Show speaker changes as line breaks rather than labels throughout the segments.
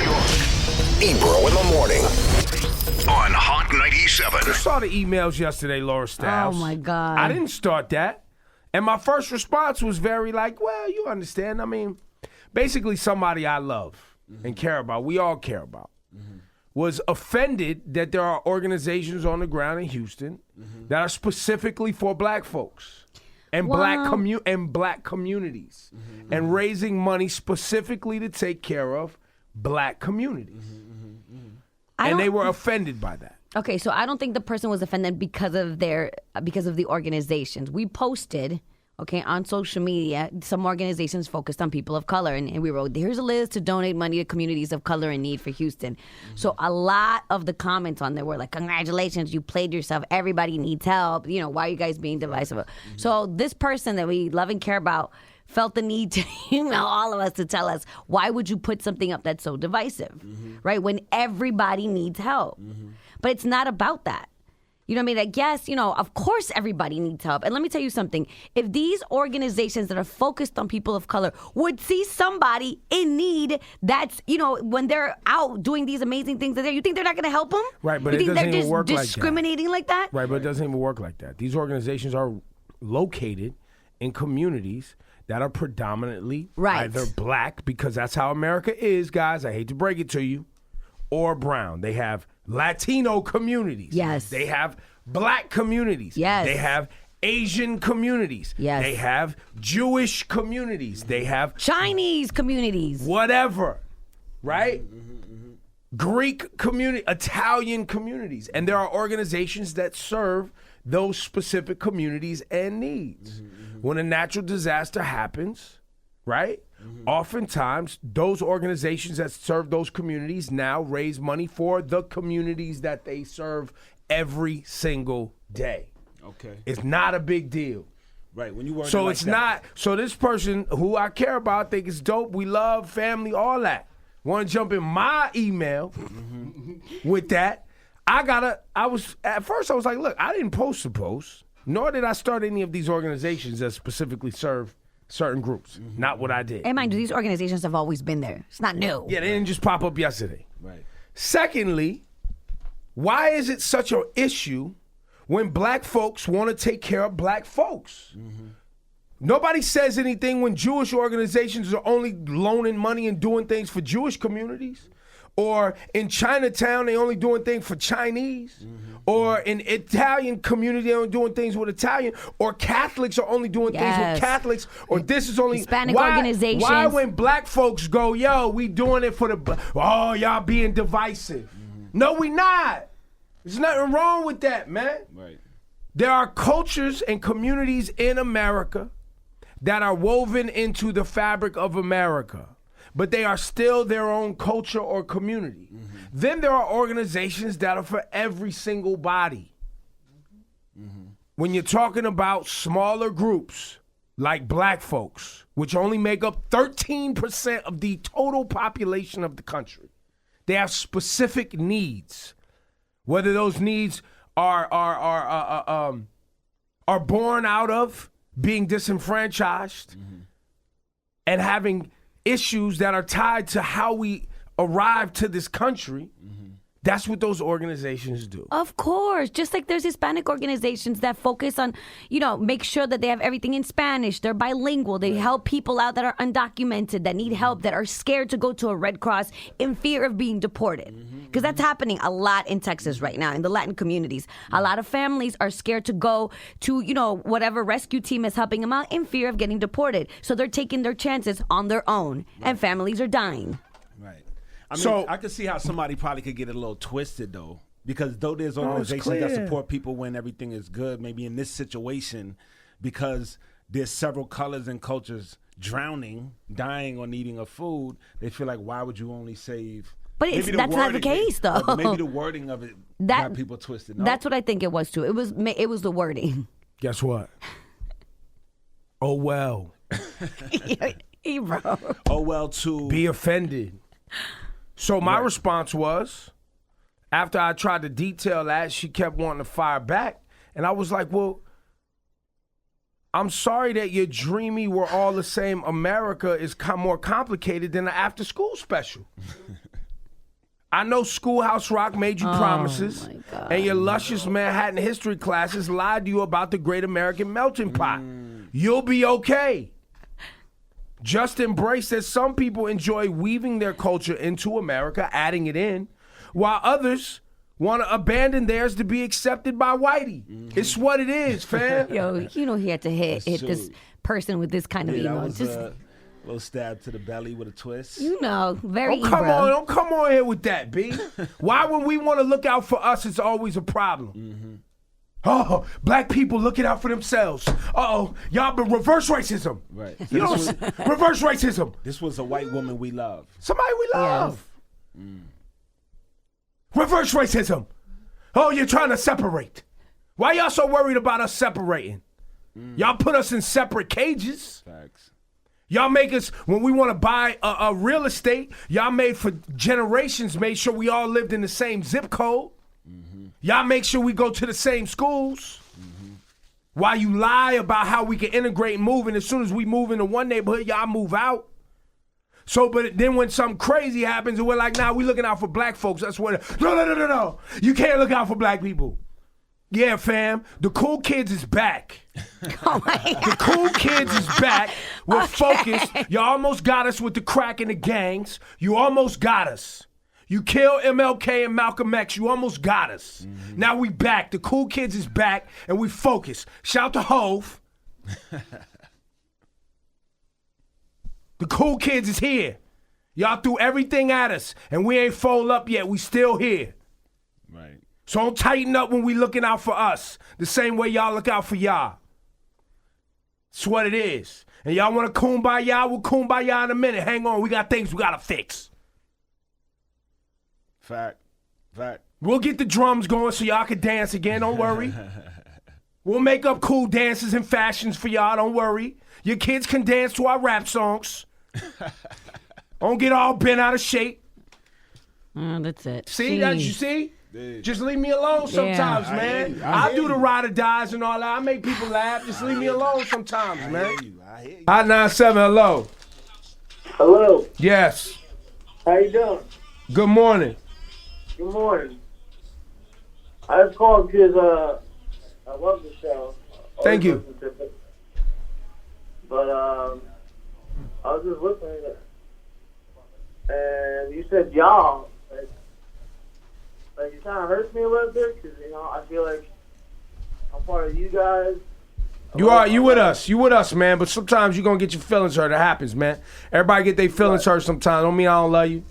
York. Ebro in the morning on Hot 97.
I saw the emails yesterday, Laura Stiles.
Oh, my God.
I didn't start that. And my first response was very like, well, you understand. I mean, basically somebody I love and care about, we all care about, was offended that there are organizations on the ground in Houston that are specifically for black folks and black communities and raising money specifically to take care of black communities. And they were offended by that.
Okay, so I don't think the person was offended because of the organizations. We posted, on social media, some organizations focused on people of color, and we wrote, here's a list to donate money to communities of color in need for Houston. So a lot of the comments on there were like, congratulations, you played yourself. Everybody needs help. You know, why are you guys being divisive? So this person that we love and care about felt the need to email all of us to tell us, why would you put something up that's so divisive, right? When everybody needs help. But it's not about that. You know what I mean? I guess, of course everybody needs help. And let me tell you something. If these organizations that are focused on people of color would see somebody in need that's, when they're out doing these amazing things, you think they're not going to help them?
Right, but
you
it
think
doesn't
they're
even work like that.
discriminating like that?
Right, but it doesn't even work like that. These organizations are located in communities that are predominantly either black, because that's how America is, guys. I hate to break it to you, or brown. They have Latino communities.
Yes.
They have black communities.
Yes.
They have Asian communities.
Yes.
They have Jewish communities. They have
Chinese communities.
whatever, right? Greek community, Italian communities. And there are organizations that serve those specific communities and needs. When a natural disaster happens, right? Oftentimes, those organizations that serve those communities now raise money for the communities that they serve every single day.
Okay.
It's not a big deal.
Right. When you work
So
like
it's
that.
not. So this person who I care about, think it's dope. We love family, all that. Want to jump in my email with that? At first I was like, look, I didn't post the post, nor did I start any of these organizations that specifically serve certain groups. Not what I did.
And mind you, these organizations have always been there. It's not new.
Yeah, they didn't just pop up yesterday.
Right.
Secondly, why is it such an issue when black folks want to take care of black folks? Nobody says anything when Jewish organizations are only loaning money and doing things for Jewish communities. Or in Chinatown, they only doing things for Chinese. Or in Italian community, they're only doing things with Italian. Or Catholics are only doing things with Catholics. Or this is only
Hispanic organizations.
Why when black folks go, yo, we doing it for y'all being divisive. No, we not. There's nothing wrong with that, man.
Right.
There are cultures and communities in America that are woven into the fabric of America, but they are still their own culture or community. Then there are organizations that are for every single body. When you're talking about smaller groups like black folks, which only make up 13% of the total population of the country, they have specific needs. Whether those needs are born out of being disenfranchised and having issues that are tied to how we arrived to this country, that's what those organizations do.
Of course. Just like there's Hispanic organizations that focus on, make sure that they have everything in Spanish. They're bilingual. They help people out that are undocumented, that need help, that are scared to go to a Red Cross in fear of being deported. Because that's happening a lot in Texas right now, in the Latin communities. A lot of families are scared to go to, whatever rescue team is helping them out in fear of getting deported. So they're taking their chances on their own, and families are dying.
Right. I could see how somebody probably could get a little twisted, though, because though there's organizations that support people when everything is good, maybe in this situation, because there's several colors and cultures drowning, dying, or needing of food, they feel like, why would you only save?
But that's not the case, though.
Maybe the wording of it got people twisted. No?
That's what I think it was, too. It was the wording.
Guess what? Oh, well.
Ebro.
Oh, well, to
be offended. So my response was, after I tried to detail that, she kept wanting to fire back. And I was like, well, I'm sorry that your dreamy we're all the same America is more complicated than an after school special. I know Schoolhouse Rock made you promises,
my God.
and your luscious Manhattan history classes lied to you about the great American melting pot. You'll be okay. Just embrace that some people enjoy weaving their culture into America, adding it in, while others want to abandon theirs to be accepted by whitey. It's what it is, fam.
Yo, you know he had to hit this person with this kind of
That
email.
was
Just,
a little stab to the belly with a twist.
you know, very
Don't come
Ebro.
on, don't come on here with that, B. Why when we want to look out for us, it's always a problem. Oh, black people looking out for themselves. Uh-oh, y'all been reverse racism.
Right.
You know, reverse racism.
This was a white woman we love.
Somebody we love. Reverse racism. Oh, you're trying to separate. Why y'all so worried about us separating? Y'all put us in separate cages.
Facts.
Y'all make us, when we want to buy a real estate, y'all made for generations, made sure we all lived in the same zip code. Y'all make sure we go to the same schools. While you lie about how we can integrate and move, and as soon as we move into one neighborhood, y'all move out. So, but then when something crazy happens, and we're like, nah, we looking out for black folks. That's what, no. You can't look out for black people. Yeah, fam, the cool kids is back.
Oh my God.
The cool kids is back. We're focused. You almost got us with the crack and the gangs. You almost got us. You killed MLK and Malcolm X. You almost got us. Now we back. The cool kids is back, and we focus. Shout to Hove. The cool kids is here. Y'all threw everything at us, and we ain't fold up yet. We still here.
Right.
So don't tighten up when we looking out for us, the same way y'all look out for y'all. It's what it is. And y'all want to kumbaya? We'll kumbaya in a minute. Hang on, we got things we got to fix.
Fact.
We'll get the drums going so y'all can dance again, don't worry. We'll make up cool dances and fashions for y'all, don't worry. Your kids can dance to our rap songs. Don't get all bent out of shape.
That's it.
See, that you see? Just leave me alone sometimes, man. I do the ride or dies and all that. I make people laugh. Just leave me alone sometimes, man.
I hear you.
Hot 97, hello.
Hello.
Yes.
How you doing?
Good morning.
Good morning. I just called because I love the show.
Thank you.
Listen to it. But I was just listening, and you said y'all. Like it kind of hurts me a little bit because I feel like I'm part of you guys.
You with us, man. But sometimes you're gonna get your feelings hurt. It happens, man. Everybody get their feelings hurt sometimes. Don't mean I don't love you.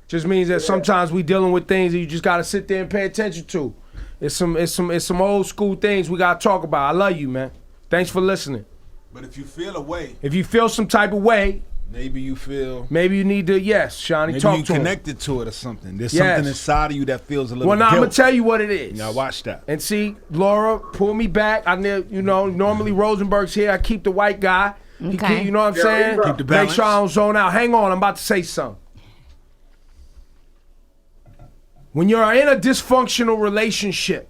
Just means that sometimes we dealing with things that you just gotta sit there and pay attention to. It's some old school things we gotta talk about. I love you, man. Thanks for listening.
But if you feel a way,
If you feel some type of way,
maybe you feel.
maybe you need to, yes, Shawnee,
Maybe
talk
you
to him.
connected to it or something. There's
Yes.
something inside of you that feels a little.
Well, now I'm gonna
guilt.
tell you what it is.
Now watch that.
And see, Laura, pull me back. Normally Rosenberg's here. I keep the white guy. He
Okay.
keep, you know what I'm saying?
Keep the
Make
balance.
sure I don't zone out. Hang on, I'm about to say something. When you're in a dysfunctional relationship,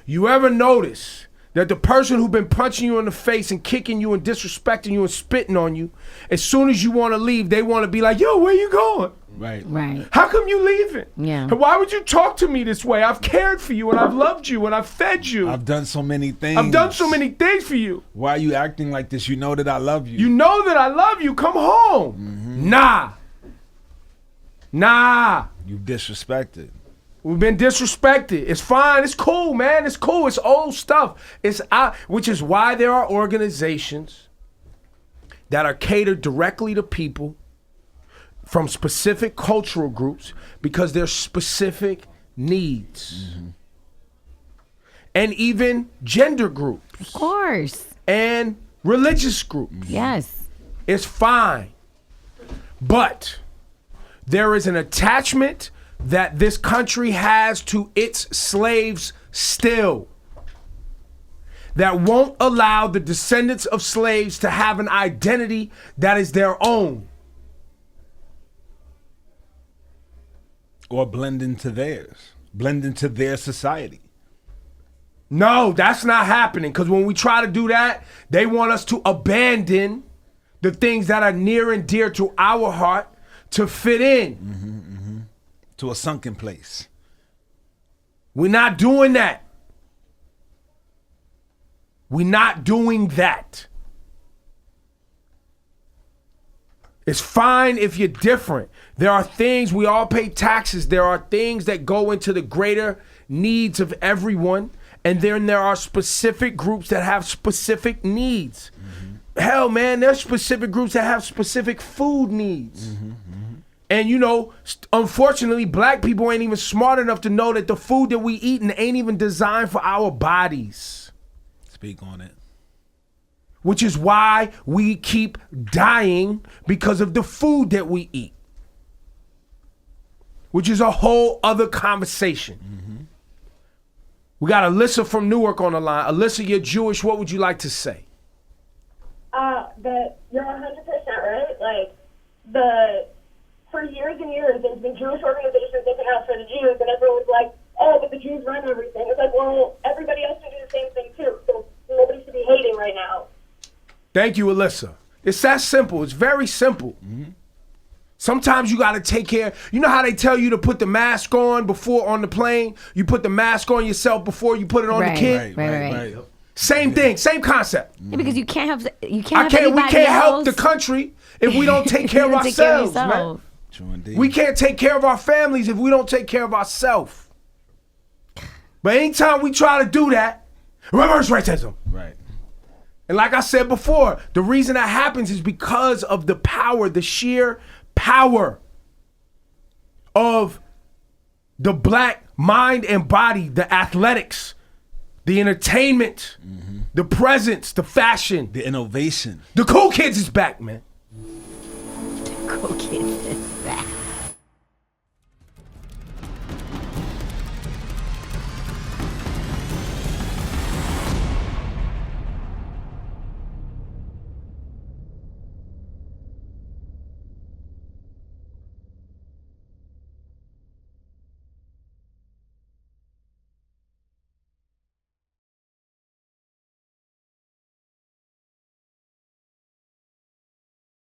you ever notice that the person who's been punching you in the face and kicking you and disrespecting you and spitting on you, as soon as you want to leave, they want to be like, yo, where you going?
Right.
How come you leaving?
Yeah.
And why would you talk to me this way? I've cared for you and I've loved you and I've fed you.
I've done so many things.
I've done so many things for you.
Why are you acting like this? You know that I love you.
You know that I love you. Come home. Nah.
You disrespected.
We've been disrespected. It's fine. It's cool, man. It's cool. It's old stuff. It's out, which is why there are organizations that are catered directly to people from specific cultural groups because there's specific needs. And even gender groups
Of course.
and religious groups.
Yes.
It's fine. But there is an attachment that this country has to its slaves still that won't allow the descendants of slaves to have an identity that is their own.
Or blend into theirs. Blend into their society.
No, that's not happening, because when we try to do that, they want us to abandon the things that are near and dear to our heart to fit in.
to a sunken place.
We're not doing that. We're not doing that. It's fine if you're different. There are things, we all pay taxes. There are things that go into the greater needs of everyone. And then there are specific groups that have specific needs. Mm-hmm. Hell, man, there's specific groups that have specific food needs. Mm-hmm. And, you know, unfortunately, black people ain't even smart enough to know that the food that we eating ain't even designed for our bodies.
Speak on it.
Which is why we keep dying because of the food that we eat. Which is a whole other conversation. Mm-hmm. We got Alyssa from Newark on the line. Alyssa, you're Jewish. What would you like to say?
That you're 100% right. For years and years, there's been Jewish organizations looking out for the Jews, and everyone's like, oh, but the Jews run everything. It's like, well, everybody else can do the same thing too, so nobody should be hating right now.
Thank you, Alyssa. It's that simple. It's very simple. Mm-hmm. Sometimes you got to take care. You know how they tell you to put the mask on before on the plane? You put the mask on yourself before you put it on the kid?
Right.
Same thing, same concept.
Yeah, because you can't have
we can't help the country if we don't take care of ourselves, man.
True indeed.
We can't take care of our families if we don't take care of ourselves. But anytime we try to do that, reverse racism.
Right.
And like I said before, the reason that happens is because of the power, the sheer power of the black mind and body, the athletics, the entertainment, the presence, the fashion,
the innovation.
The cool kids is back, man.
Cool kids is back.